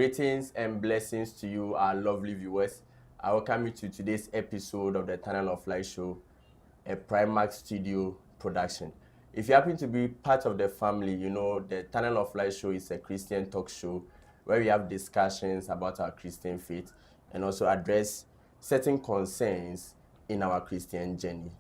Greetings and blessings to you, our lovely viewers. I welcome you to today's episode of the Tunnel of Light Show, a Primax Studio production. If you happen to be part of the family, you know the Tunnel of Light Show is a Christian talk show where we have discussions about our Christian faith and also address certain concerns in our Christian journey.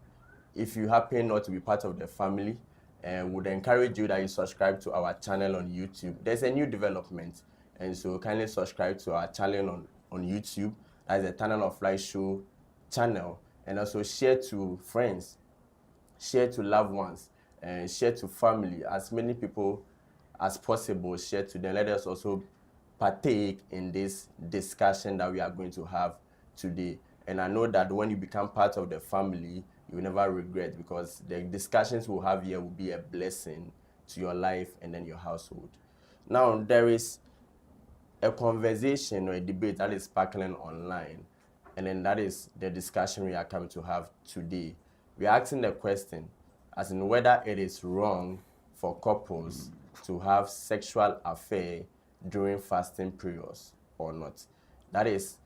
If you happen not to be part of the family, would encourage you that you subscribe to our channel on YouTube. There's a new development, and so kindly subscribe to our channel on YouTube. That is the Tunnel of Light Show channel, and also share to friends, share to loved ones, and share to family, as many people as possible. Share to them. Let us also partake in this discussion that we are going to have today. And I know that when you become part of the family, you will never regret, because the discussions we'll have here will be a blessing to your life and then your household. Now, there is a conversation or a debate that is sparkling online, and then that is the discussion we are coming to have today. We are asking the question as in whether it is wrong for couples to have sexual affair during fasting periods or not. That is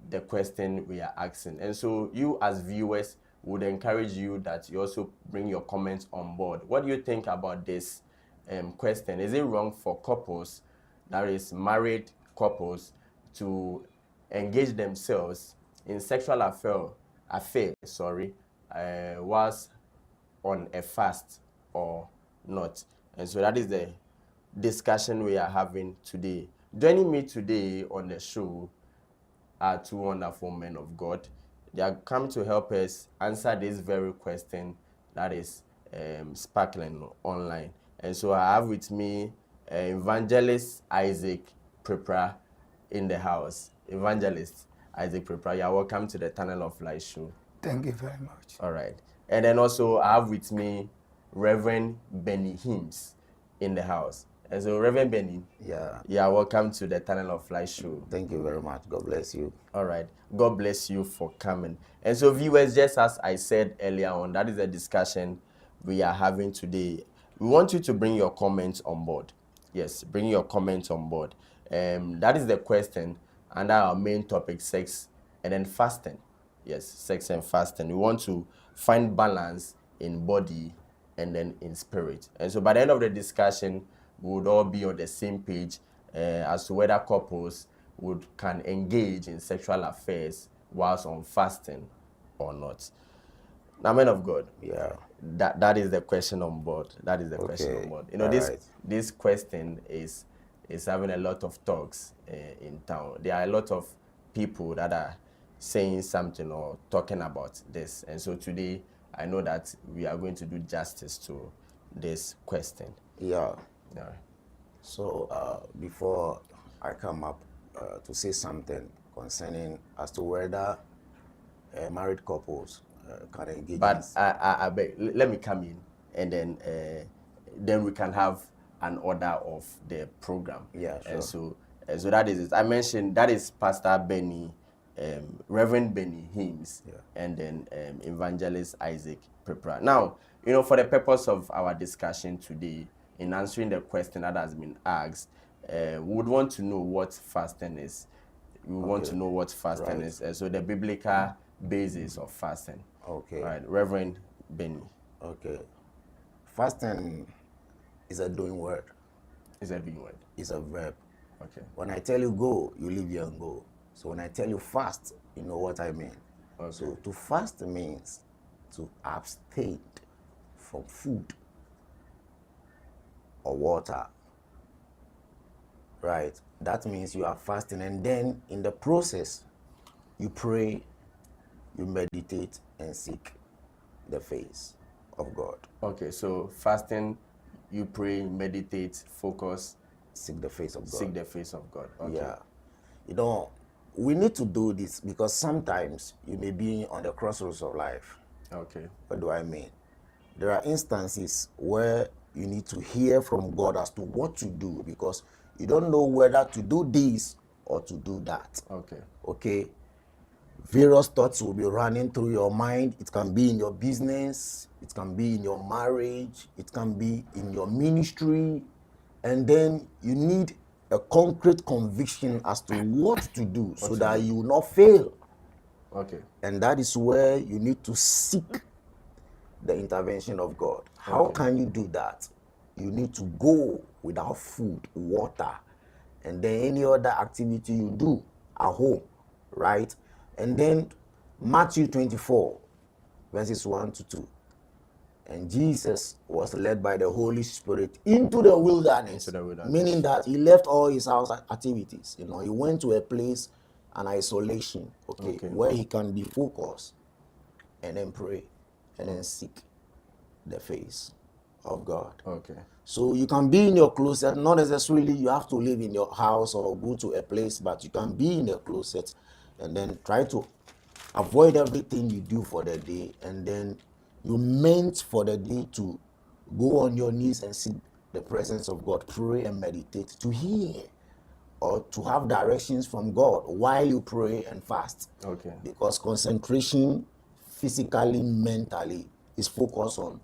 the question we are asking. And so you as viewers would encourage you that you also bring your comments on board. What do you think about this question? Is it wrong for couples, that is married couples, to engage themselves in sexual affair, whilst on a fast or not? And so that is the discussion we are having today. Joining me today on the show are two wonderful men of God. They are come to help us answer this very question that is sparkling online. And so I have with me Evangelist Isaac Prepra in the house. Evangelist Isaac Prepra, you are welcome to the Tunnel of Light Show. Thank you very much. All right. And then also I have with me Reverend Benny Hims in the house. And so Reverend Benny, yeah, welcome to the Tunnel of Light Show. Thank you very much. God bless you. All right. God bless you for coming. And so viewers, just as I said earlier on, that is the discussion we are having today. We want you to bring your comments on board. Yes, bring your comments on board. That is the question under our main topic, sex and then fasting. Yes, sex and fasting. We want to find balance in body and then in spirit. And so by the end of the discussion, we would all be on the same page as to whether couples can engage in sexual affairs whilst on fasting or not. Now, men of God, that is the question on board. That is the question on board. You know, this question is having a lot of talks in town. There are a lot of people that are saying something or talking about this. And so today, I know that we are going to do justice to this question. Yeah. So before I come up to say something concerning as to whether married couples can engage. But I beg, let me come in, and then we can have an order of the program. Yeah, sure. And so that is it. I mentioned that is Pastor Benny, Reverend Benny Hims, and then Evangelist Isaac Prepra. Now, you know, for the purpose of our discussion today, in answering the question that has been asked, we would want to know what fasting is. We want to know what fasting is. So the biblical basis of fasting. Okay. All right, Reverend Benny. Okay. Fasting is a doing word. It's a doing word. It's a verb. Okay. When I tell you go, you leave here and go. So when I tell you fast, you know what I mean. Okay. So to fast means to abstain from food or water. Right? That means you are fasting, and then in the process, you pray, you meditate, and seek the face of God. Okay, so fasting, you pray, meditate, focus, seek the face of God. Seek the face of God. Okay. Yeah. You know, we need to do this because sometimes you may be on the crossroads of life. Okay. What do I mean? There are instances where you need to hear from God as to what to do, because you don't know whether to do this or to do that. Okay. Okay. Various thoughts will be running through your mind. It can be in your business, it can be in your marriage, it can be in your ministry, and then you need a concrete conviction as to what to do so that you will not fail. Okay. And that is where you need to seek the intervention of God. How can you do that? You need to go without food, water, and then any other activity you do at home, right? And then Matthew 24, verses 1 to 2. And Jesus was led by the Holy Spirit into the wilderness, meaning that he left all his house activities. He went to a place, an isolation, where he can be focused and then pray and then seek the face of God. Okay. So you can be in your closet, not necessarily you have to live in your house or go to a place, but you can be in the closet and then try to avoid everything you do for the day, and then you meant for the day to go on your knees and seek the presence of God, pray and meditate, to hear or to have directions from God while you pray and fast. Okay. Because concentration, physically, mentally, is focused on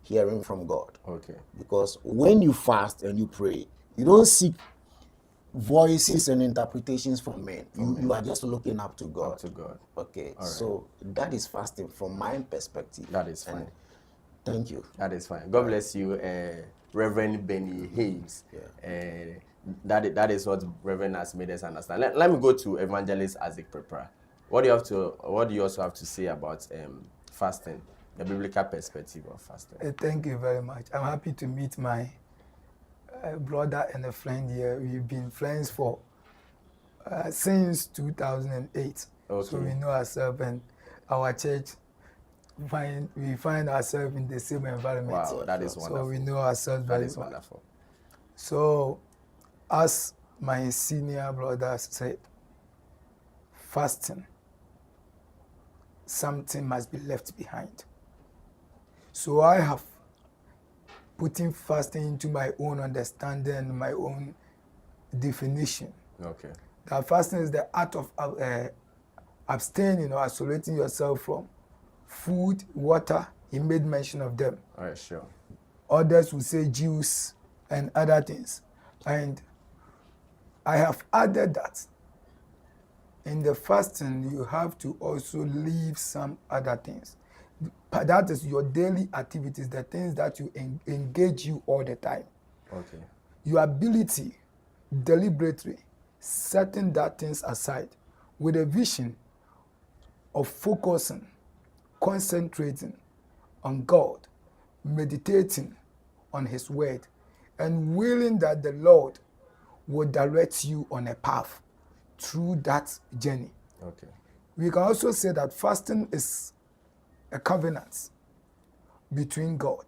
hearing from God. Okay. Because when you fast and you pray, you don't seek voices and interpretations from men. You are just looking up to God. Up to God. Okay. So that is fasting from my perspective. That is fine. And thank you. That is fine. God bless you, Reverend Benny Hayes. That is what Reverend has made us understand. Let me go to Evangelist Isaac Prepra. What do you also have to say about fasting, the biblical perspective of fasting? Thank you very much. I'm happy to meet my brother and a friend here. We've been friends for since 2008. Okay. So we know ourselves, and our church we find ourselves in the same environment. Wow, that is wonderful. So we know ourselves very well. That is wonderful. So, as my senior brothers said, fasting, something must be left behind. So I have putting fasting into my own understanding, my own definition. Okay. That fasting is the art of abstaining or isolating yourself from food, water. He made mention of them. All right, sure. Others will say juice and other things. And I have added that in the fasting, you have to also leave some other things. That is your daily activities, the things that you engage you all the time. Okay. Your ability, deliberately, setting that things aside with a vision of focusing, concentrating on God, meditating on His Word, and willing that the Lord will direct you on a path through that journey. Okay. We can also say that fasting is a covenant between God.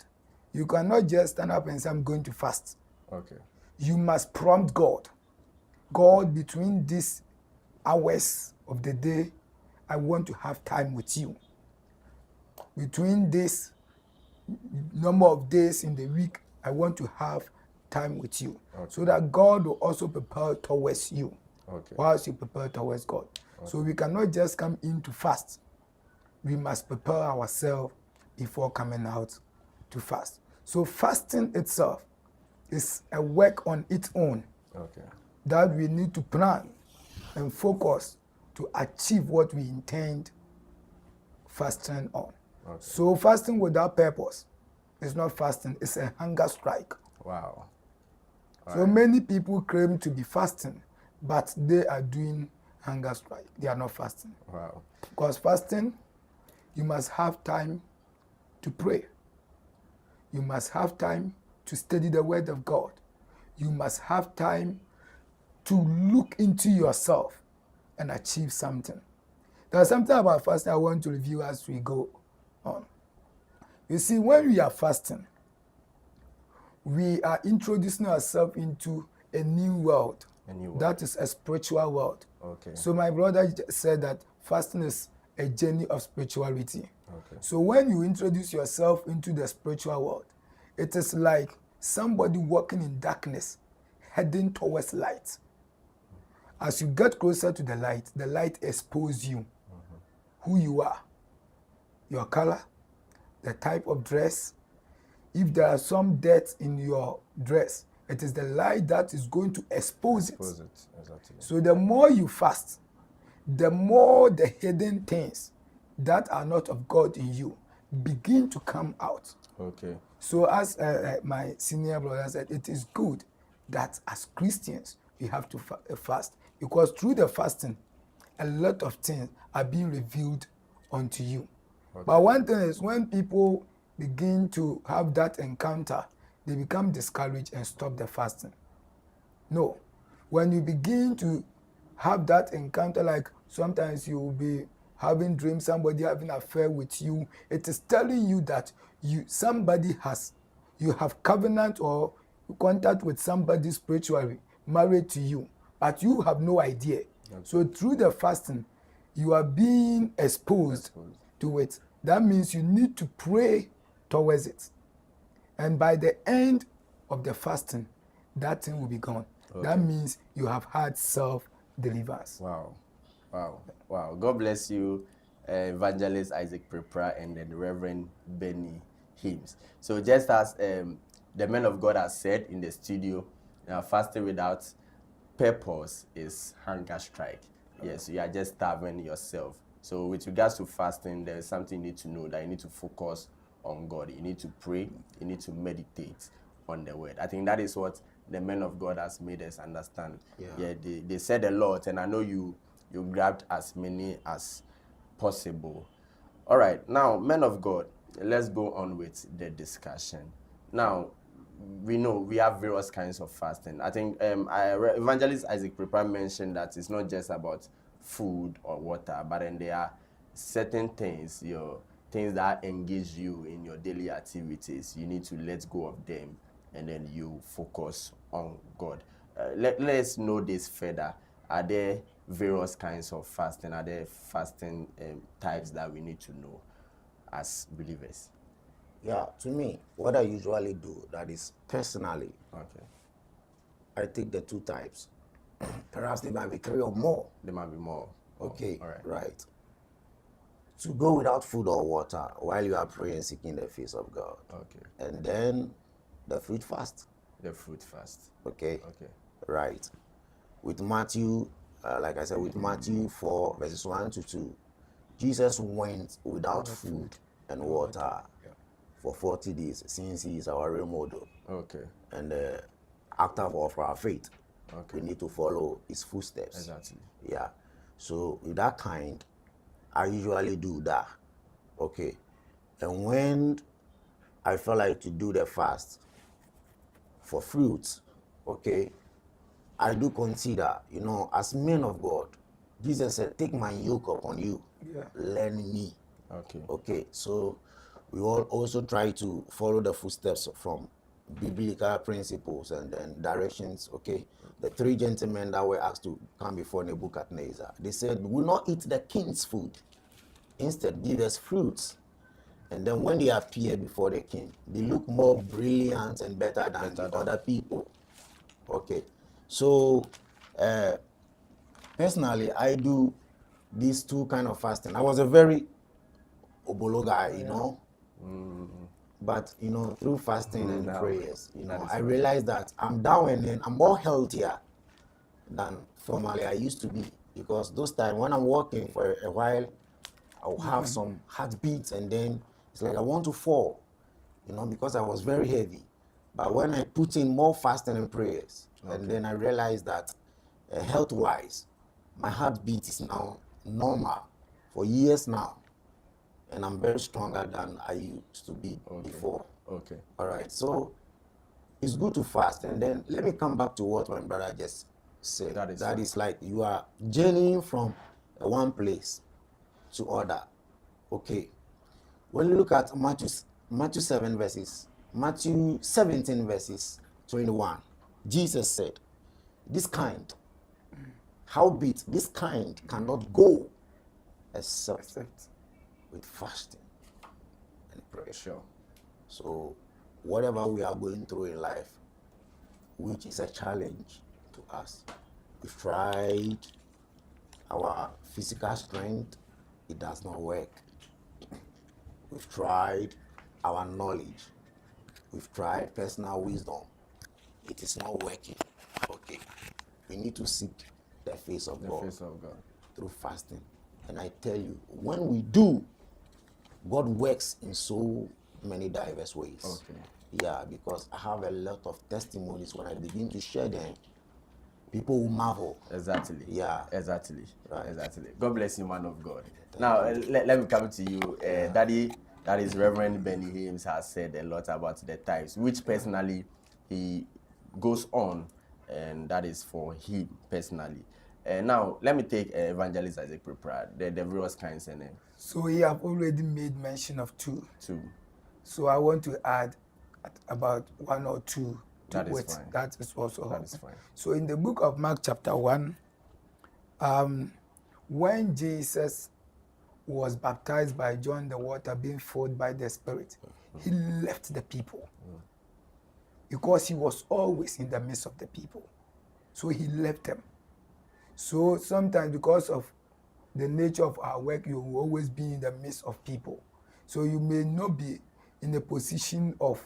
You cannot just stand up and say, I'm going to fast. Okay. You must prompt God. God, between these hours of the day, I want to have time with you. Between this number of days in the week, I want to have time with you. Okay. So that God will also prepare towards you. Okay. Whilst you prepare towards God. Okay. So we cannot just come in to fast. We must prepare ourselves before coming out to fast. So fasting itself is a work on its own. Okay. That we need to plan and focus to achieve what we intend fasting on. Okay. So fasting without purpose is not fasting, it's a hunger strike. Wow. So many people claim to be fasting, but they are doing hunger strike. They are not fasting. Wow. Because fasting, you must have time to pray. You must have time to study the Word of God. You must have time to look into yourself and achieve something. There's something about fasting I want to review as we go on. You see, when we are fasting, we are introducing ourselves into a new world. A new world. That is a spiritual world. Okay. So my brother said that fasting is a journey of spirituality. Okay. So when you introduce yourself into the spiritual world, it is like somebody walking in darkness, heading towards light. As you get closer to the light exposes you, who you are, your color, the type of dress. If there are some dirt in your dress, It is the light that is going to expose it. Expose it. Exactly. So the more you fast, the more the hidden things that are not of God in you begin to come out. Okay. So as my senior brother said, it is good that as Christians we have to fast, because through the fasting, a lot of things are being revealed unto you. Okay. But one thing is, when people begin to have that encounter, they become discouraged and stop the fasting. No. When you begin to have that encounter, like sometimes you will be having dreams, somebody having an affair with you, it is telling you that you have covenant or contact with somebody spiritually married to you, but you have no idea. Okay. So through the fasting, you are being exposed to it. That means you need to pray towards it. And by the end of the fasting, that thing will be gone. Okay. That means you have had self-deliverance. Wow. Wow. Wow. God bless you, Evangelist Isaac Prepra and then Reverend Benny Hims. So just as the man of God has said in the studio, fasting without purpose is hunger strike. Yes, you are just starving yourself. So with regards to fasting, there is something you need to know, that you need to focus on God. You need to pray. You need to meditate on the word. I think that is what the men of God has made us understand. Yeah, they said a lot, and I know you grabbed as many as possible. All right, now, men of God, let's go on with the discussion. Now, we know we have various kinds of fasting. I think Evangelist Isaac Prepra mentioned that it's not just about food or water, but then there are certain things, things that engage you in your daily activities. You need to let go of them, and then you focus on God. Let's know this further. Are there various kinds of fasting? Are there fasting types that we need to know as believers? Yeah, to me, what I usually do, that is personally, Okay. I take the two types. Perhaps there might be three or more. There might be more. Okay, all right. Right. To go without food or water while you are praying, seeking the face of God. Okay. And then the fruit fast. The fruit fast. Okay. Okay. Right. With Matthew, like I said, with Matthew 4, verses 1 to 2, Jesus went without food and water for 40 days, since he is our role model. Okay. And actor of our faith. Okay. We need to follow his footsteps. Exactly. Yeah. So with that kind, I usually do that. Okay. And when I feel like to do the fast for fruits, okay, I do consider, as men of God, Jesus said, take my yoke upon you, learn me. Okay. Okay, so we all also try to follow the footsteps from biblical principles and directions. Okay, the three gentlemen that were asked to come before Nebuchadnezzar, they said, we will not eat the king's food. Instead, give us fruits. And then when they appear before the king, they look more brilliant and better than other people. Okay, so personally, I do these two kind of fasting. I was a very obolo guy, but through fasting and prayers, I realized that I'm down and then I'm more healthier than formerly I used to be, because those times when I'm walking for a while, I'll have some heartbeats and then it's like I want to fall, because I was very heavy. But when I put in more fasting and prayers, and then I realized that health-wise, my heartbeat is now normal for years now, and I'm very stronger than I used to be before. Okay. All right. So it's good to fast, and then let me come back to what my brother just said. That is like you are journeying from one place to other. Okay. When you look at Matthew 17 verses 21, Jesus said, this kind cannot go except with fasting and prayer. Sure. So whatever we are going through in life, which is a challenge to us, we've tried our physical strength, it does not work. We've tried our knowledge. We've tried personal wisdom. it is not working. Okay, we need to seek the face of God Face of God. through fasting. And I tell you, when we do, God works in so many diverse ways. Okay. Yeah, because I have a lot of testimonies. When I begin to share them, people will marvel. Exactly. Yeah. Exactly. Right. Exactly. God bless you, man of God. Now, let me come to you. Daddy, that is Reverend Benny Himes, has said a lot about the tithes, which personally he goes on, and that is for him personally. Now, let me take Evangelist Isaac Prepara, the various kinds and So he have already made mention of two. two. So I want to add about one or two to That is what fine. that is also That is fine. So in the book of Mark chapter 1, when Jesus was baptized by John the water, being filled by the Spirit, he left the people because he was always in the midst of the people. So he left them. So sometimes because of the nature of our work, you will always be in the midst of people. So you may not be in a position of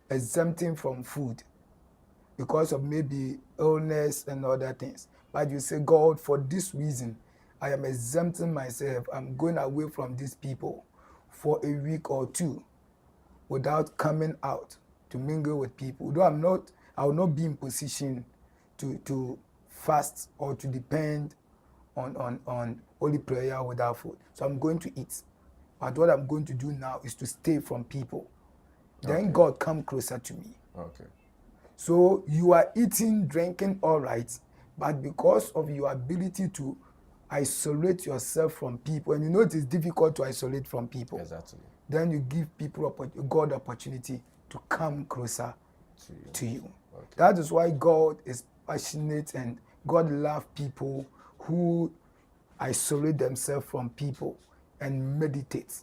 exempting from food because of maybe illness and other things. But you say, God, for this reason, I am exempting myself. I'm going away from these people for a week or two without coming out to mingle with people. Though I will not be in position to fast or to depend on holy prayer without food. So I'm going to eat. But what I'm going to do now is to stay from people. Then God come closer to me. Okay. So you are eating, drinking, all right, but because of your ability to isolate yourself from people, and you know it is difficult to isolate from people, Exactly. then you give people God opportunity to come closer to you. Okay. That is why God is passionate and God loves people who isolate themselves from people and meditate.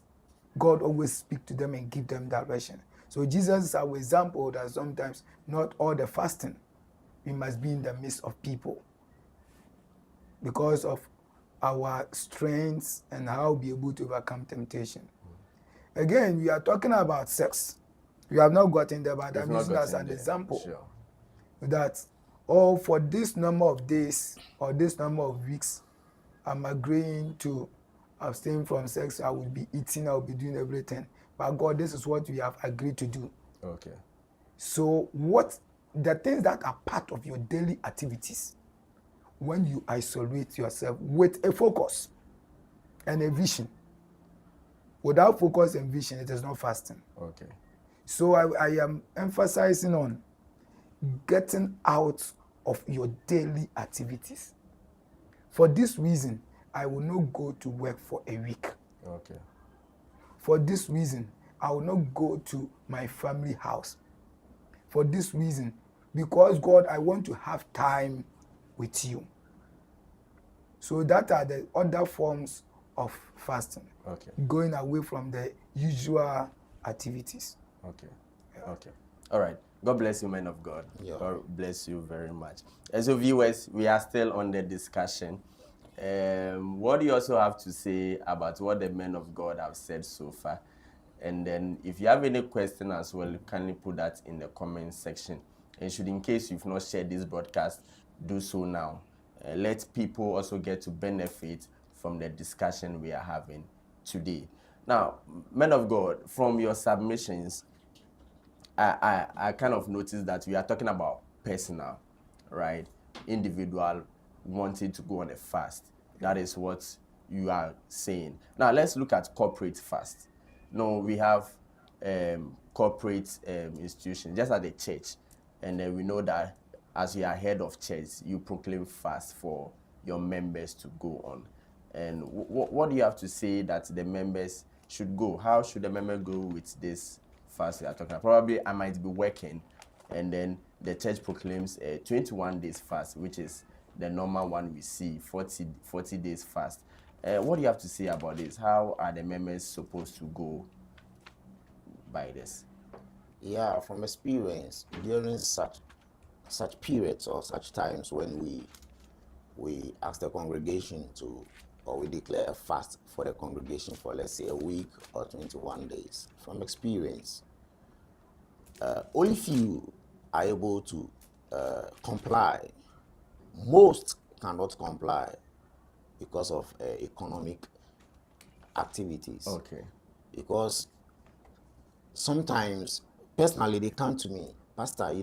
God always speaks to them and give them direction. So Jesus is our example that sometimes not all the fasting, we must be in the midst of people because of our strengths and how be able to overcome temptation. Again, we are talking about sex. We have not gotten there, but I'm using as an example that, for this number of days or this number of weeks, I'm agreeing to abstain from sex. I will be eating, I will be doing everything. But God, this is what we have agreed to do. Okay. So the things that are part of your daily activities, when you isolate yourself with a focus and a vision. Without focus and vision, it is not fasting. Okay. So I am emphasizing on getting out of your daily activities. For this reason, I will not go to work for a week. Okay. For this reason, I will not go to my family house. For this reason, because God, I want to have time with you. So that are the other forms of fasting. Okay. Going away from the usual activities. Okay. Okay. All right. God bless you, man of God. Yeah. God bless you very much. And so, viewers, we are still on the discussion. What do you also have to say about what the men of God have said so far? And then, if you have any question as well, kindly put that in the comment section. And should, in case you've not shared this broadcast, do so now. Let people also get to benefit from the discussion we are having today. Now, men of God, from your submissions, I kind of noticed that we are talking about personal, right? Individual wanting to go on a fast. That is what you are saying. Now, let's look at corporate fast. No, we have corporate institutions, just at the church. And then we know that as you are head of church, you proclaim fast for your members to go on. And what do you have to say that the members should go? How should the member go with this fast we are talking about? Probably I might be working, and then the church proclaims a 21 days fast, which is the normal one we see, 40 days fast. What do you have to say about this? How are the members supposed to go by this? Yeah, from experience, during such periods or such times when we ask the congregation to, or we declare a fast for the congregation for, let's say, a week or 21 days, from experience, only few are able to comply. Most cannot comply because of economic activities. Okay. Because sometimes, personally, they come to me, Pastor, I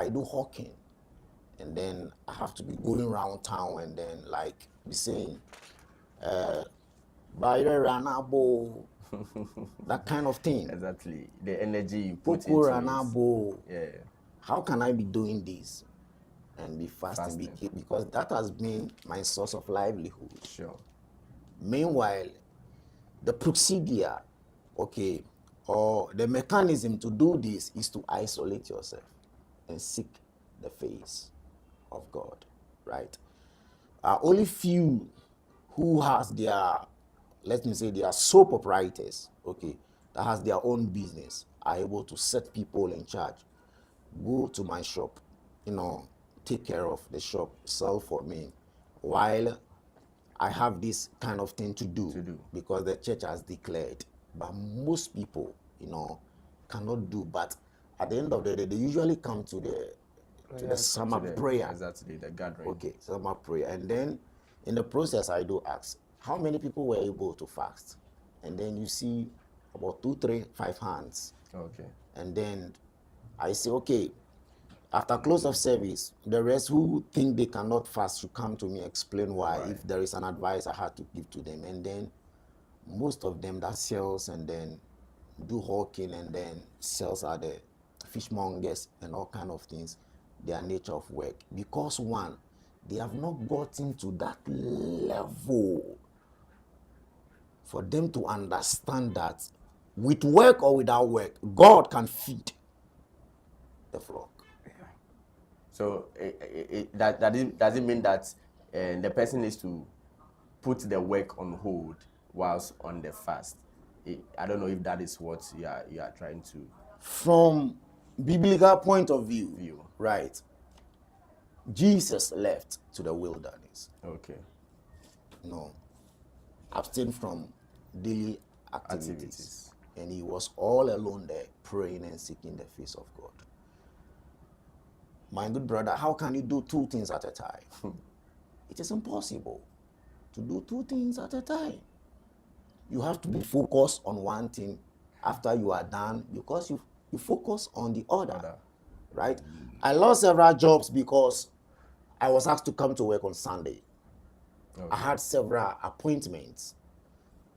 do hawking, and then I have to be going around town and then like be saying, Bayre Ranabo, that kind of thing. Exactly. The energy you put Popo into Ranabo. it. Yeah. How can I be doing this and be fasting? Fasting. Because that has been my source of livelihood. Sure. Meanwhile, the procedure, okay, or the mechanism to do this is to isolate yourself and seek the face of God, right? Only few who has their, let me say, their sole proprietors, okay, that has their own business, are able to set people in charge. Go to my shop, take care of the shop, sell for me, while I have this kind of thing to do because the church has declared. But most people, cannot do. But at the end of the day, they usually come to the summer prayer. Exactly, the gathering. Okay, summer prayer. And then in the process, I do ask, how many people were able to fast? And then you see about 2, 3, 5 hands. Okay. And then I say, okay, after close of service, the rest who think they cannot fast should come to me, explain why, if there is an advice I had to give to them. And then most of them that sells and then do hawking and then sells are the fishmongers and all kind of things, their nature of work. Because one, they have not gotten to that level for them to understand that with work or without work, God can feed the flock. So that doesn't mean that the person needs to put the work on hold whilst on the fast. I don't know if that is what you are trying to. From biblical point of view, right? Jesus left to the wilderness. Okay. Abstain from daily activities. And he was all alone there praying and seeking the face of God. My good brother, how can you do 2 things at a time? It is impossible to do 2 things at a time. You have to be focused on one thing after you are done, because you focus on the other. Right? I lost several jobs because I was asked to come to work on Sunday. Okay. I had several appointments.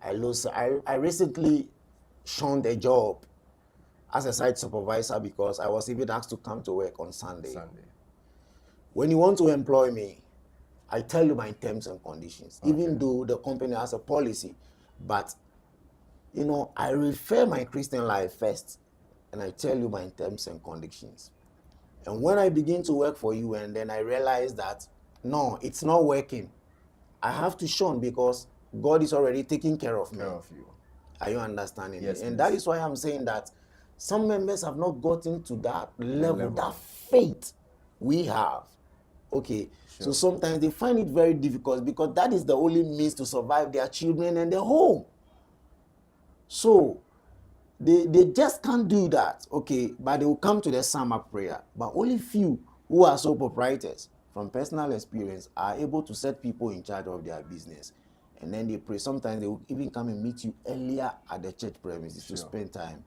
I recently shunned a job as a site supervisor because I was even asked to come to work on Sunday. When you want to employ me, I tell you my terms and conditions, even though the company has a policy. But, I refer my Christian life first, and I tell you my terms and conditions. And when I begin to work for you, and then I realize that, no, it's not working, I have to shun because God is already taking care of me. Are you understanding? Yes. And that is why I'm saying that some members have not gotten to that level, that faith we have. Okay. Sure. So sometimes they find it very difficult because that is the only means to survive their children and their home. So they just can't do that. Okay. But they will come to the summer prayer. But only few who are sole proprietors from personal experience are able to set people in charge of their business. And then they pray. Sometimes they will even come and meet you earlier at the church premises to spend time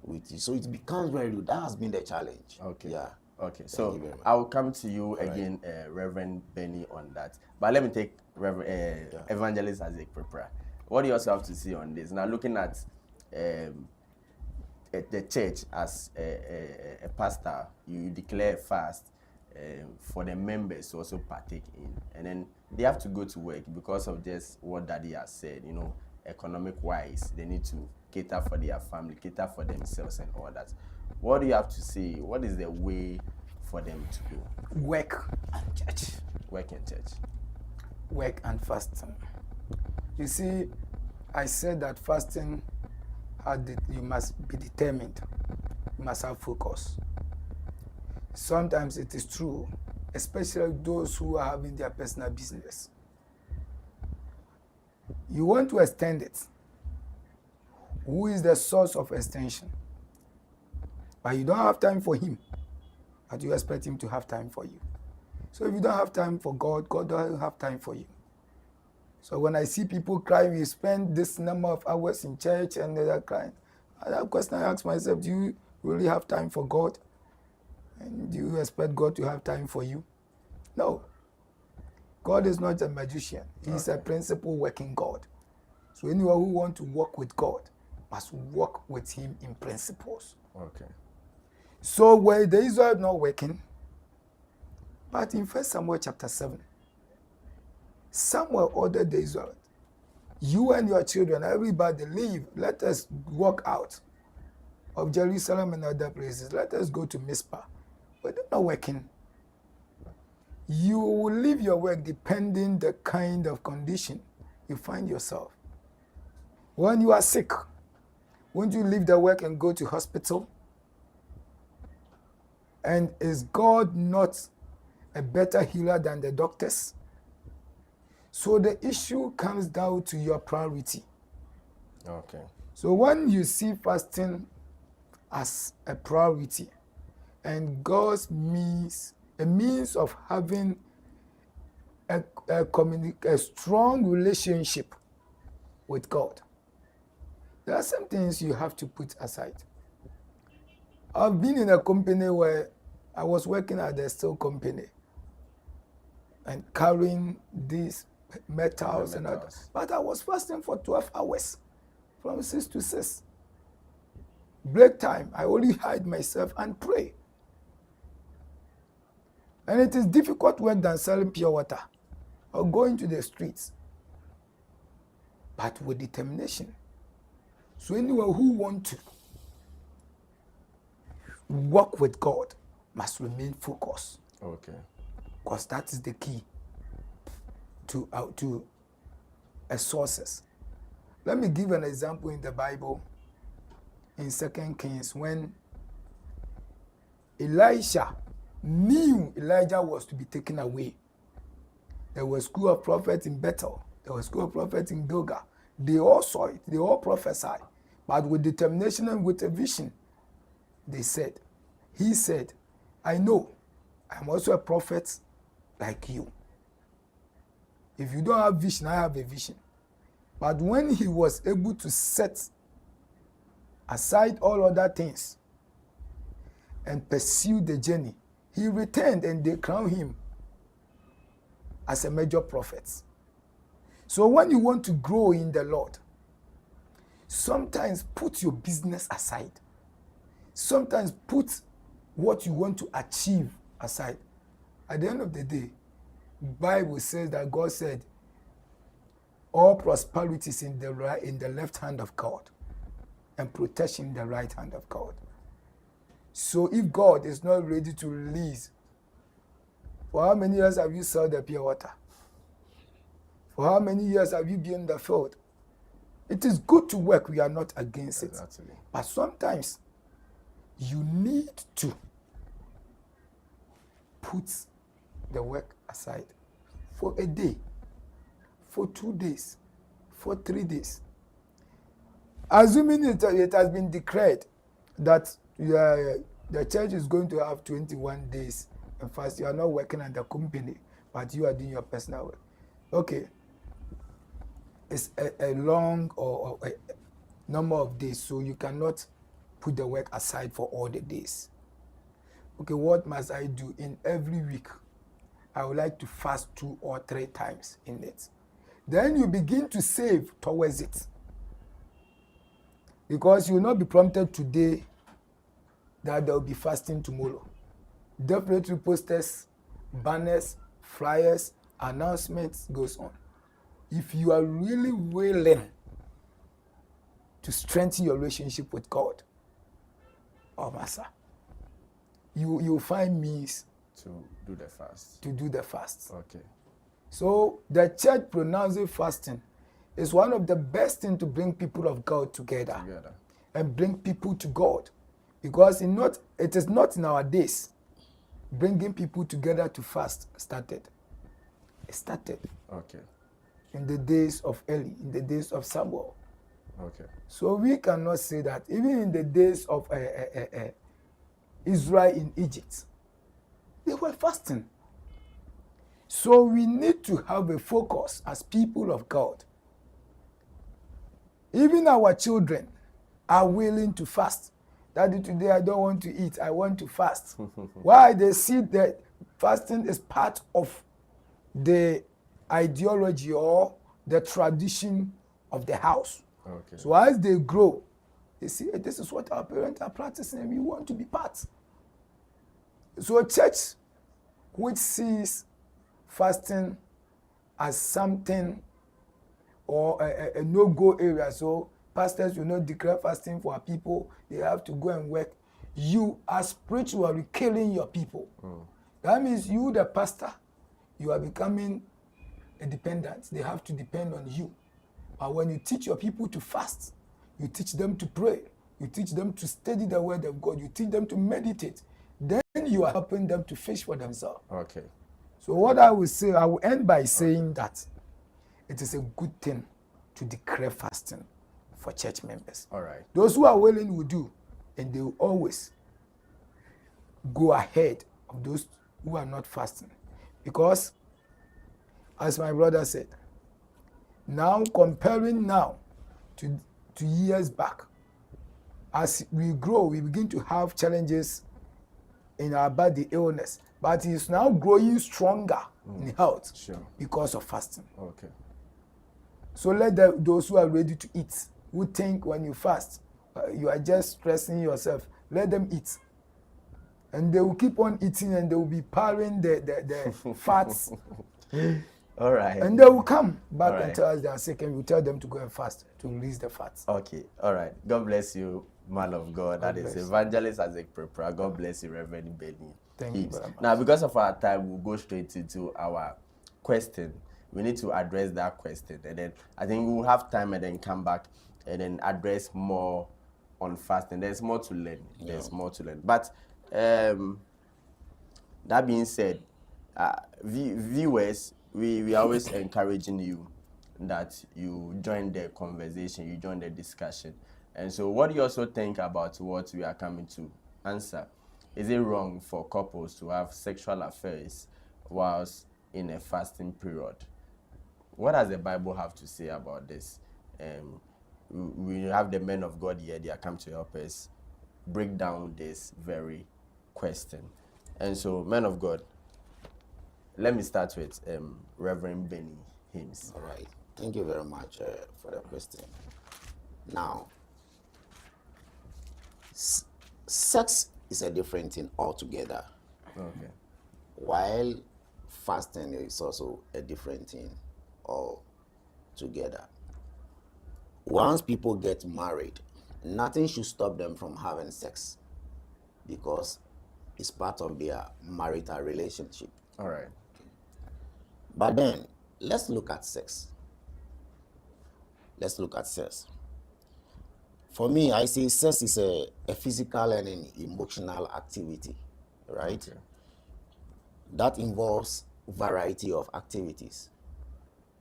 with you. So it becomes very good. That has been the challenge. Okay. Yeah. Okay. So I'll come to you again, Reverend Benny, on that. But let me take Evangelist as a preparer. What do you also have to see on this? Now, looking at the church as a pastor, you declare a fast for the members to also partake in, and then they have to go to work because of just what Daddy has said. Economic wise, they need to cater for their family, cater for themselves, and all that. What do you have to say? What is the way for them to go? Work and church. Work and church. Work and fasting. You see, I said that fasting, you must be determined. You must have focus. Sometimes it is true, especially those who are having their personal business. You want to extend it. Who is the source of extension? But you don't have time for him, but you expect him to have time for you. So if you don't have time for God, God doesn't have time for you. So when I see people crying, you spend this number of hours in church and they're crying, that question I ask myself, do you really have time for God? And do you expect God to have time for you? No. God is not a magician. He's a principle working God. So anyone who wants to walk with God must walk with him in principles. Okay. So where the Israel not working, but in 1 Samuel chapter 7, Samuel ordered the Israelites, you and your children, everybody leave. Let us walk out of Jerusalem and other places. Let us go to Mizpah. But they're not working. You will leave your work depending the kind of condition you find yourself. When you are sick, won't you leave the work and go to hospital? And is God not a better healer than the doctors? So the issue comes down to your priority. Okay. So when you see fasting as a priority and God's means, a means of having a strong relationship with God, there are some things you have to put aside. I've been in a company where I was working at the steel company and carrying these metals and others. But I was fasting for 12 hours from 6 to 6. Break time, I only hide myself and pray. And it is difficult work than selling pure water or going to the streets, but with determination. So anyone who wants to walk with God must remain focused. Okay. Because that is the key to a success. Let me give an example in the Bible in 2 Kings when Elisha knew Elijah was to be taken away. There was a school of prophets in Bethel. There was a school of prophets in Gilgal. They all saw it. They all prophesied. But with determination and with a vision, he said, I know I'm also a prophet like you. If you don't have vision, I have a vision. But when he was able to set aside all other things and pursue the journey, he returned and they crowned him as a major prophet. So when you want to grow in the Lord, sometimes put your business aside. Sometimes put what you want to achieve aside. At the end of the day, the Bible says that God said, all prosperity is in the left hand of God and protection in the right hand of God. So if God is not ready to release, for how many years have you sold the pure water? For how many years have you been in the field? It is good to work. We are not against it. But sometimes you need to put the work aside for a day, for 2 days, for 3 days. Assuming it has been declared that the church is going to have 21 days and fast, you are not working at the company, but you are doing your personal work. Okay. It's a long or a number of days, so you cannot put the work aside for all the days. Okay, what must I do? In every week, I would like to fast 2 or 3 times in it. Then you begin to save towards it. Because you will not be prompted today that there will be fasting tomorrow. Definitely posters, banners, flyers, announcements goes on. If you are really willing to strengthen your relationship with God, oh Master, you find means to do the fast. To do the fast. Okay. So the church pronouncing fasting is one of the best things to bring people of God together and bring people to God, because it is not in our days bringing people together to fast started. It started. Okay. In the days of Eli, in the days of Samuel. Okay. So we cannot say that even in the days of Israel in Egypt. They were fasting. So we need to have a focus as people of God. Even our children are willing to fast. Daddy, today I don't want to eat, I want to fast. Why? They see that fasting is part of the ideology or the tradition of the house. Okay. So as they grow, they see, "Hey, this is what our parents are practicing and we want to be part." So a church which sees fasting as something or a no-go area, so pastors will not declare fasting for our people, they have to go and work. You are spiritually killing your people. That means you, the pastor, you are becoming a dependent. They have to depend on you. But when you teach your people to fast, you teach them to pray, you teach them to study the word of God, you teach them to meditate, then you are helping them to fish for themselves. Okay. So what I will say, I will end by saying that it is a good thing to declare fasting for church members. All right. Those who are willing will do, and they will always go ahead of those who are not fasting. Because, as my brother said, now comparing now to years back, as we grow, we begin to have challenges in our body, illness, but it's now growing stronger in health Sure. because of fasting. Okay. So let those who are ready to eat, who think when you fast, you are just stressing yourself, let them eat. And they will keep on eating and they will be powering the fats. All right. And they will come back All right. and tell us they are sick, and we tell them to go and fast to release the fats. Okay. All right. God bless you, man of God. That is bless. Evangelist Isaac Prepra. God bless you, Reverend Benny. Thank you Hibbs. very much. Now, because of our time, we'll go straight into our question. We need to address that question, and then I think we'll have time and then come back and then address more on fasting. There's more to learn. There's more to learn. But that being said, viewers, we are always encouraging you that you join the conversation, you join the discussion. And so what do you also think about what we are coming to answer? Is it wrong for couples to have sexual affairs whilst in a fasting period? What does the Bible have to say about this? We have the men of God here, they are come to help us break down this very question. And so, men of God, let me start with Reverend Benny Hibbs. All right. Thank you very much for the question. Now, sex is a different thing altogether, Okay. while fasting is also a different thing altogether. Once people get married, nothing should stop them from having sex because it's part of their marital relationship. All right. But then, let's look at sex. Let's look at sex. For me, I say sex is a physical and an emotional activity, right? Okay. That involves variety of activities.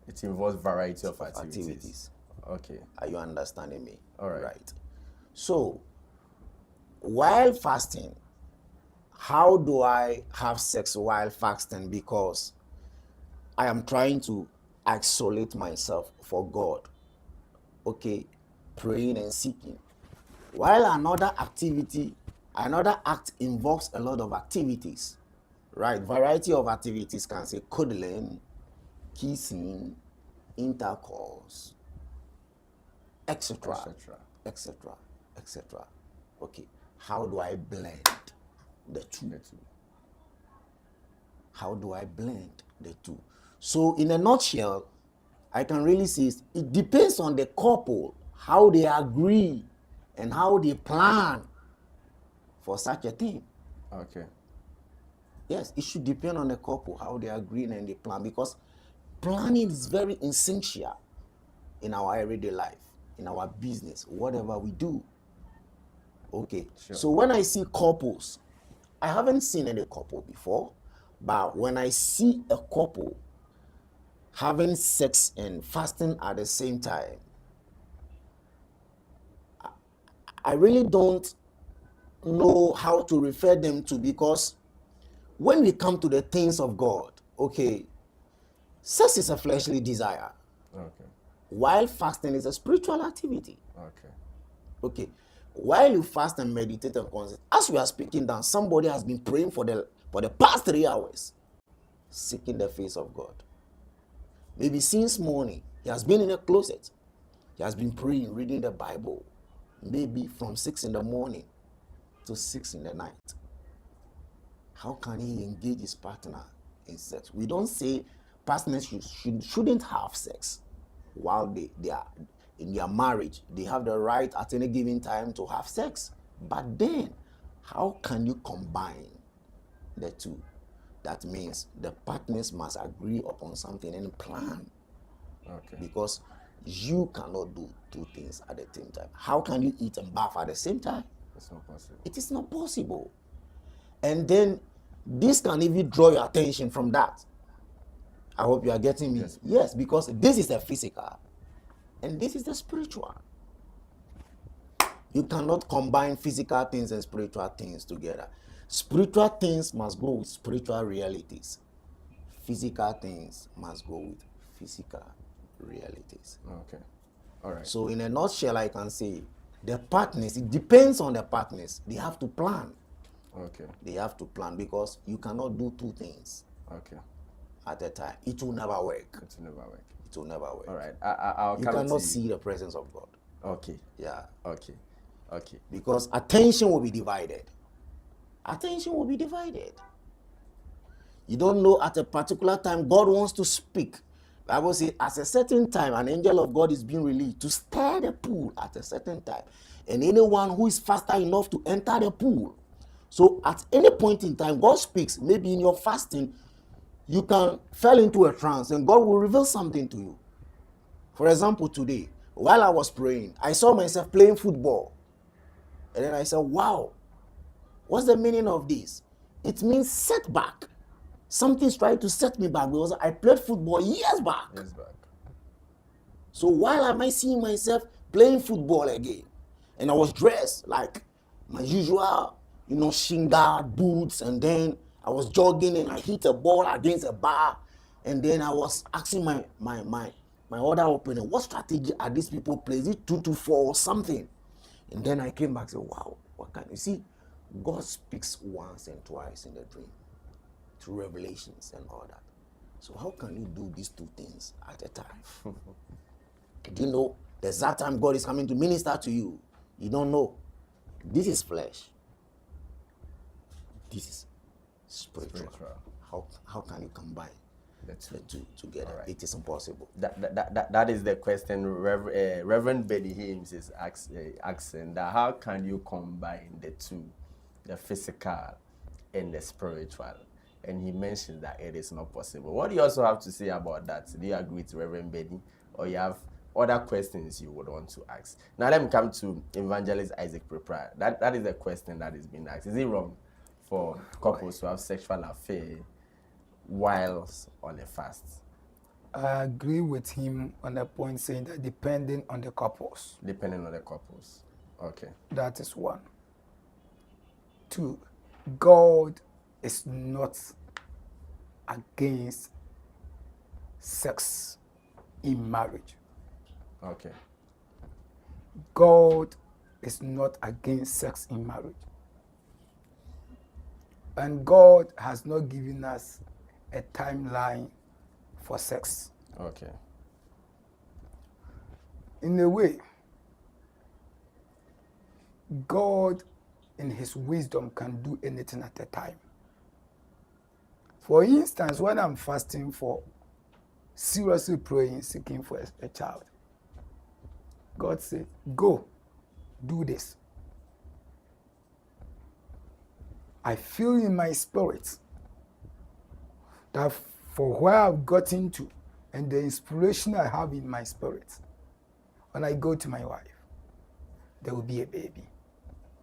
It involves variety of activities. Okay. Are you understanding me? All right. Right. So, while fasting, how do I have sex while fasting? Because I am trying to isolate myself for God. Okay, praying and seeking. While another act involves a lot of activities, right? Variety of activities can say cuddling, kissing, intercourse, etc., Etc. etc., etc. Okay, how do I blend the two? How do I blend the two? So, in a nutshell, I can really say it depends on the couple, how they agree and how they plan for such a thing. Okay. Yes, it should depend on the couple, how they agree and they plan, because planning is very essential in our everyday life, in our business, whatever we do. Okay, Sure. so when I see couples, I haven't seen any couple before, but when I see a couple having sex and fasting at the same time, I really don't know how to refer them to, because when we come to the things of God, okay, sex is a fleshly desire, Okay. while fasting is a spiritual activity. Okay. Okay, while you fast and meditate and concentrate, as we are speaking down, somebody has been praying for the past 3 hours, seeking the face of God. Maybe since morning, he has been in a closet. He has been praying, reading the Bible, maybe from 6 in the morning to 6 in the night. How can he engage his partner in sex? We don't say partners shouldn't have sex while they are in their marriage. They have the right at any given time to have sex. But then, how can you combine the two? That means the partners must agree upon something and plan. Okay. Because you cannot do two things at the same time. How can you eat and bath at the same time? It's not possible. It is not possible. And then this can even draw your attention from that. I hope you are getting me. Yes. Yes, because this is the physical and this is the spiritual. You cannot combine physical things and spiritual things together. Spiritual things must go with spiritual realities. Physical things must go with physical realities. Okay. All right. So in a nutshell, I can say the partners, it depends on the partners. They have to plan. Okay. They have to plan, because you cannot do two things Okay. at a time. It will never work. It will never work. It will never work. All right. I'll You come to cannot you. see the presence of God. Okay. Yeah. Okay. Okay. Because attention will be divided. Attention will be divided. You don't know at a particular time God wants to speak. Bible says at a certain time an angel of God is being released to stir the pool at a certain time. And anyone who is faster enough to enter the pool. So at any point in time, God speaks. Maybe in your fasting, you can fall into a trance and God will reveal something to you. For example, today, while I was praying, I saw myself playing football. And then I said, wow, what's the meaning of this? It means setback. Something's trying to set me back, because I played football years back. Yes, back. So while am I seeing myself playing football again? And I was dressed like my usual, shin guard, boots, and then I was jogging and I hit a ball against a bar. And then I was asking my other opponent, what strategy are these people playing? Is it 2-4 or something? And then I came back and said, wow, what can you see? God speaks once and twice in the dream, through revelations and all that. So how can you do these two things at a time? Do you know the exact time God is coming to minister to you? You don't know. This is flesh. This is spiritual. How can you combine The the two. two together? Right. It is impossible. That is the question Reverend Benny Himes is asking, that how can you combine the two, the physical and the spiritual? And he mentioned that it is not possible. What do you also have to say about that? Do you agree with Reverend Benny, or you have other questions you would want to ask? Now let me come to Evangelist Isaac Prepra. That is the question that is being asked. Is it wrong for couples to have sexual affair whilst on a fast? I agree with him on the point saying that depending on the couples. Depending on the couples. Okay. That is one. Two, God is not against sex in marriage. Okay. God is not against sex in marriage. And God has not given us a timeline for sex. Okay. In a way, God in his wisdom can do anything at a time. For instance, when I'm fasting for seriously praying, seeking for a child, God said, go, do this. I feel in my spirit that for where I've gotten to and the inspiration I have in my spirit, when I go to my wife, there will be a baby.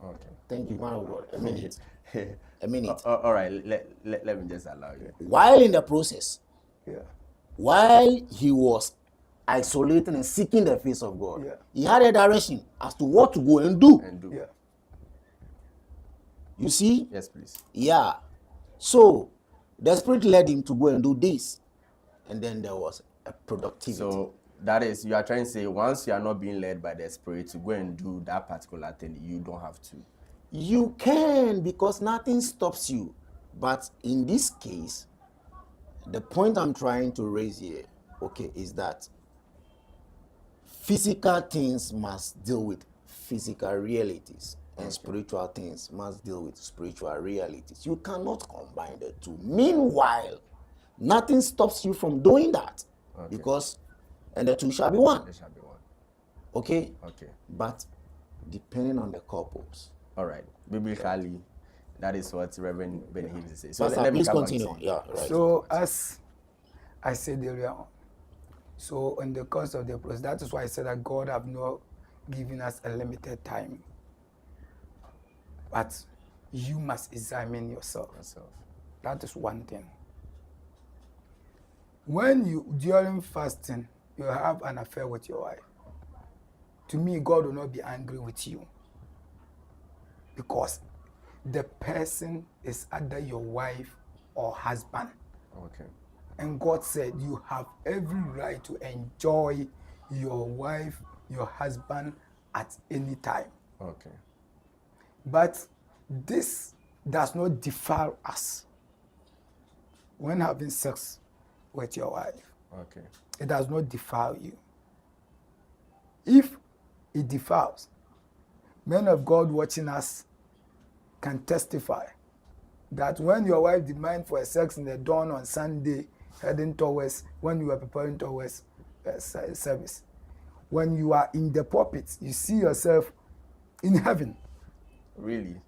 Okay. Thank you, man of God. A minute. A minute. All right. Let me just allow you. While in the process, Yeah. while he was isolating and seeking the face of God, Yeah. he had a direction as to what to go and do. And do. Yeah. You see? Yes, please. Yeah. So the Spirit led him to go and do this. And then there was a productivity. So that is, you are trying to say, once you are not being led by the Spirit to go and do that particular thing, you don't have to. You can, because nothing stops you. But in this case, the point I'm trying to raise here, okay, is that physical things must deal with physical realities, and spiritual things must deal with spiritual realities. You cannot combine the two. Meanwhile, nothing stops you from doing that, because, and the two shall be one. There shall be one. Okay? Okay. But depending on the couples. All right. Biblically, that is what Reverend Benny Hill says. So Pastor, let me please come back continue. to you. Yeah, right. So as I said earlier on, so in the course of the process, that is why I said that God have not given us a limited time. But you must examine yourself. That is one thing. When you, during fasting, you have an affair with your wife, to me, God will not be angry with you. Because the person is either your wife or husband. Okay. And God said you have every right to enjoy your wife, your husband at any time. Okay. But this does not defile us when having sex with your wife. Okay. It does not defile you. If it defiles, men of God watching us can testify that when your wife demands for a sex in the dawn on Sunday, heading towards, when you are preparing towards service, when you are in the pulpit, you see yourself in heaven. Really?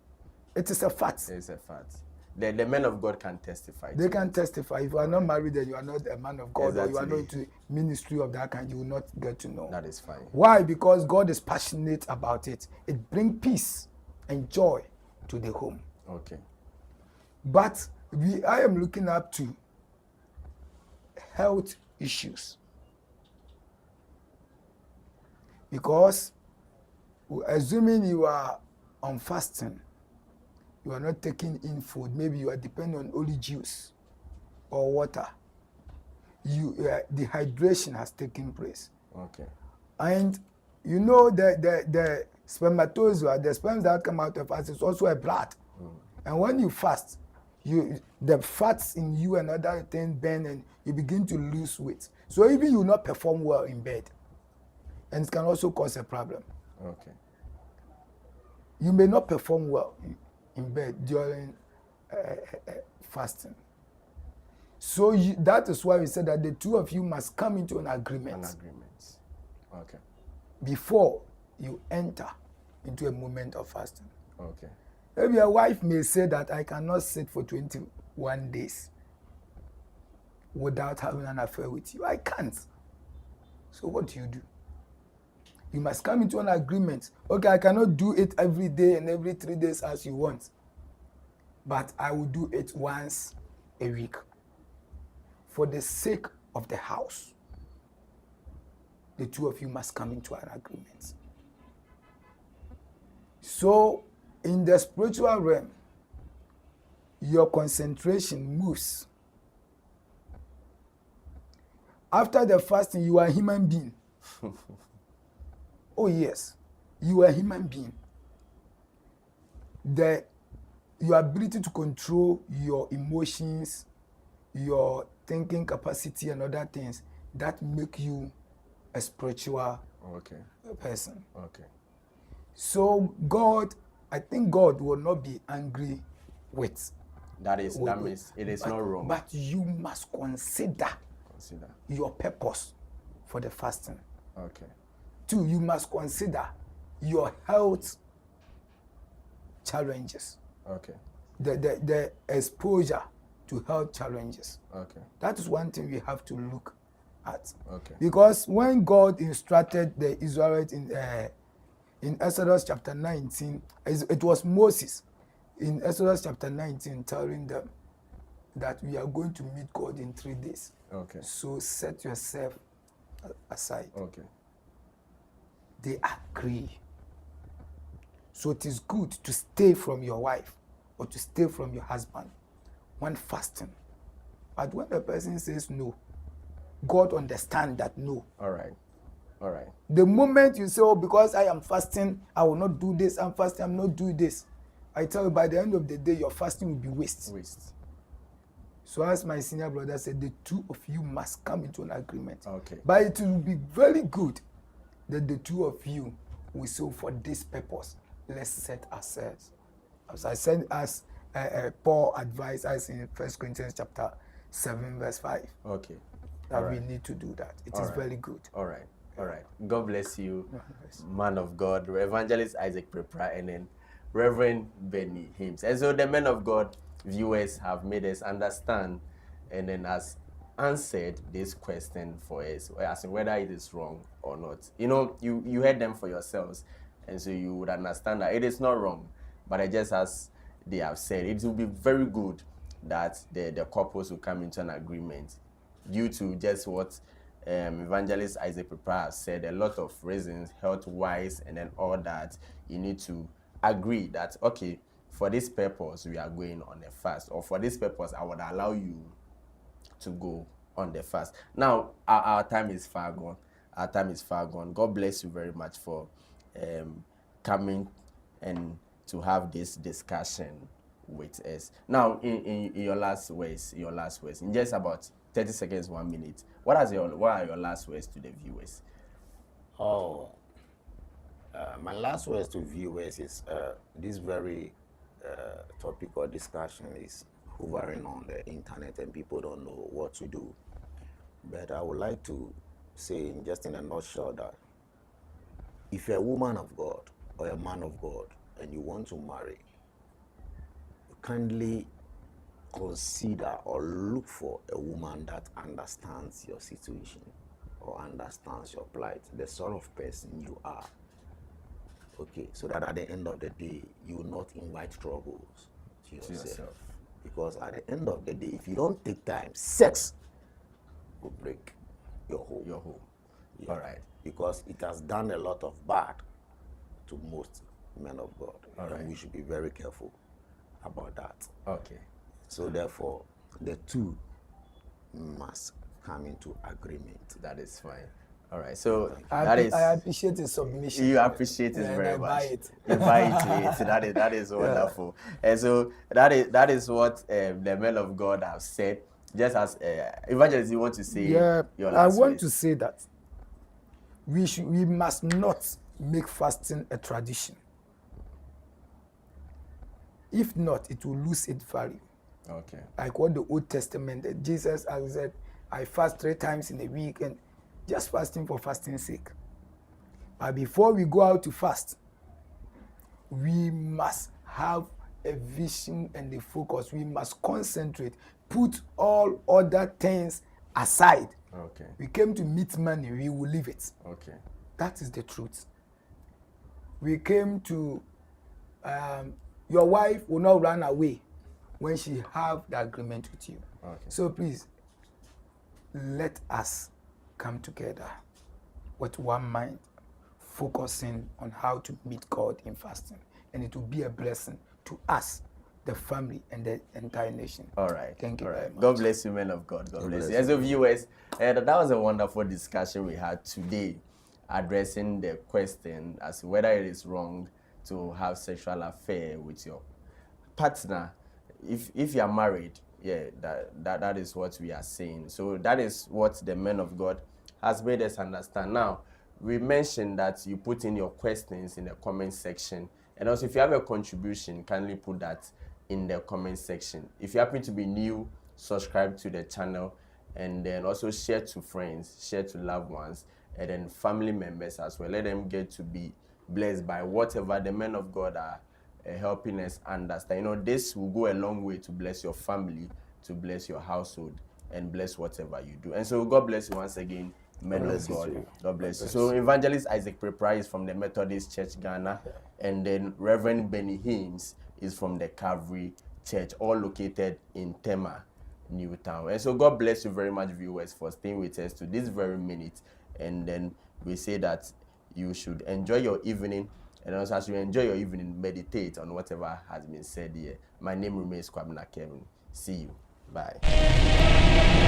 It is a fact. It is a fact. The men of God can testify. They can testify. If you are not married and you are not a man of God, Exactly. or you are not into ministry of that kind, you will not get to know. That is fine. Why? Because God is passionate about it. It brings peace and joy to the home. Okay. But I am looking up to health issues. Because assuming you are on fasting, you are not taking in food, maybe you are depending on only juice or water, dehydration has taken place. Okay. And you know the spermatozoa, the sperms that come out of us is also a blood. And when you fast, the fats in you and other things burn and you begin to lose weight. So even you will not perform well in bed. And it can also cause a problem. Okay. You may not perform well in bed during fasting. So that is why we said that the two of you must come into an agreement. An agreement. Okay. Before you enter into a moment of fasting. Okay. Maybe a wife may say that I cannot sit for 21 days without having an affair with you. I can't. So what do? You must come into an agreement. Okay, I cannot do it every day and every 3 days as you want. But I will do it once a week. For the sake of the house. The two of you must come into an agreement. So, in the spiritual realm, your concentration moves. After the fasting, you are a human being. Oh yes, you are a human being. Your ability to control your emotions, your thinking capacity and other things, that make you a spiritual person. Okay. So God, I think God will not be angry with. That means it is not wrong. But you must consider your purpose for the fasting. Okay. 2, you must consider your health challenges. Okay. The exposure to health challenges. Okay. That is one thing we have to look at. Okay. Because when God instructed the Israelites in Exodus chapter 19, it was Moses in Exodus chapter 19 telling them that we are going to meet God in 3 days. Okay. So set yourself aside. Okay. They agree. So it is good to stay from your wife or to steal from your husband when fasting. But when the person says no, God understands that no. All right. All right. The moment you say, oh, because I am fasting, I will not do this, I'm fasting, I'm not doing this, I tell you, by the end of the day, your fasting will be waste. So as my senior brother said, the two of you must come into an agreement. Okay. But it will be very good that the two of you will say, for this purpose, let's set ourselves. As I said, as Paul advised us in 1 Corinthians chapter 7, verse 5. Okay. That we need to do that. It is very good. All right. All right. God bless you, man of God, Evangelist Isaac Prepra, and then Reverend Benny Hims. And so the men of God viewers have made us understand and then has answered this question for us, as in whether it is wrong or not. You know, you heard them for yourselves, and so you would understand that it is not wrong, but just as they have said, it will be very good that the couples will come into an agreement due to just what Evangelist Isaac Prepra has said, a lot of reasons, health-wise, and then all that. You need to agree that, okay, for this purpose, we are going on a fast, or for this purpose, I would allow you to go on the fast. Now, our time is far gone. Our time is far gone. God bless you very much for coming and to have this discussion with us. Now, in your last words, in just about 30 seconds, 1 minute, what are your last words to the viewers? My last words to viewers is this very topic or discussion is hovering on the internet and people don't know what to do. But I would like to say, just in a nutshell, that if you're a woman of God or a man of God and you want to marry, kindly consider or look for a woman that understands your situation or understands your plight, the sort of person you are. Okay, so that at the end of the day, you will not invite troubles to yourself. Because at the end of the day, if you don't take time, sex will break your home. Yeah. All right. Because it has done a lot of bad to most men of God. All right. And we should be very careful about that. Okay. So therefore, the two must come into agreement. That is fine. All right. So I appreciate the submission. You appreciate it very much. Buy it. You buy it. That is wonderful. And so that is what the men of God have said. Just as Evangelist, you want to say your last I want words? to say that we must not make fasting a tradition. If not, it will lose its value. Okay. Like what the Old Testament, Jesus has said, I fast 3 times in a week, and just fasting for fasting's sake. But before we go out to fast, we must have a vision and a focus. We must concentrate, put all other things aside. Okay. We came to meet money, we will leave it. Okay. That is the truth. We came to, your wife will not run away when she have the agreement with you. Okay. So please, let us come together with one mind, focusing on how to meet God in fasting. And it will be a blessing to us, the family, and the entire nation. All right. Thank you very much. God bless you, men of God. God bless you. As a viewers, that was a wonderful discussion we had today, addressing the question as to whether it is wrong to have sexual affair with your partner. If you are married, yeah, that is what we are saying. So that is what the men of God has made us understand. Now, we mentioned that you put in your questions in the comment section. And also, if you have a contribution, kindly put that in the comment section. If you happen to be new, subscribe to the channel, and then also share to friends, share to loved ones, and then family members as well. Let them get to be blessed by whatever the men of God are helping us understand. You know, this will go a long way to bless your family, to bless your household, and bless whatever you do. And so God bless you once again, men of God. God bless you. So Evangelist Isaac Prepra is from the Methodist Church Ghana, and then Reverend Benny Hims is from the Calvary Church, all located in Tema, Newtown. And so God bless you very much, viewers, for staying with us to this very minute. And then we say that you should enjoy your evening And also, as you enjoy your evening, meditate on whatever has been said here. My name remains Kwabena Kevin. See you. Bye.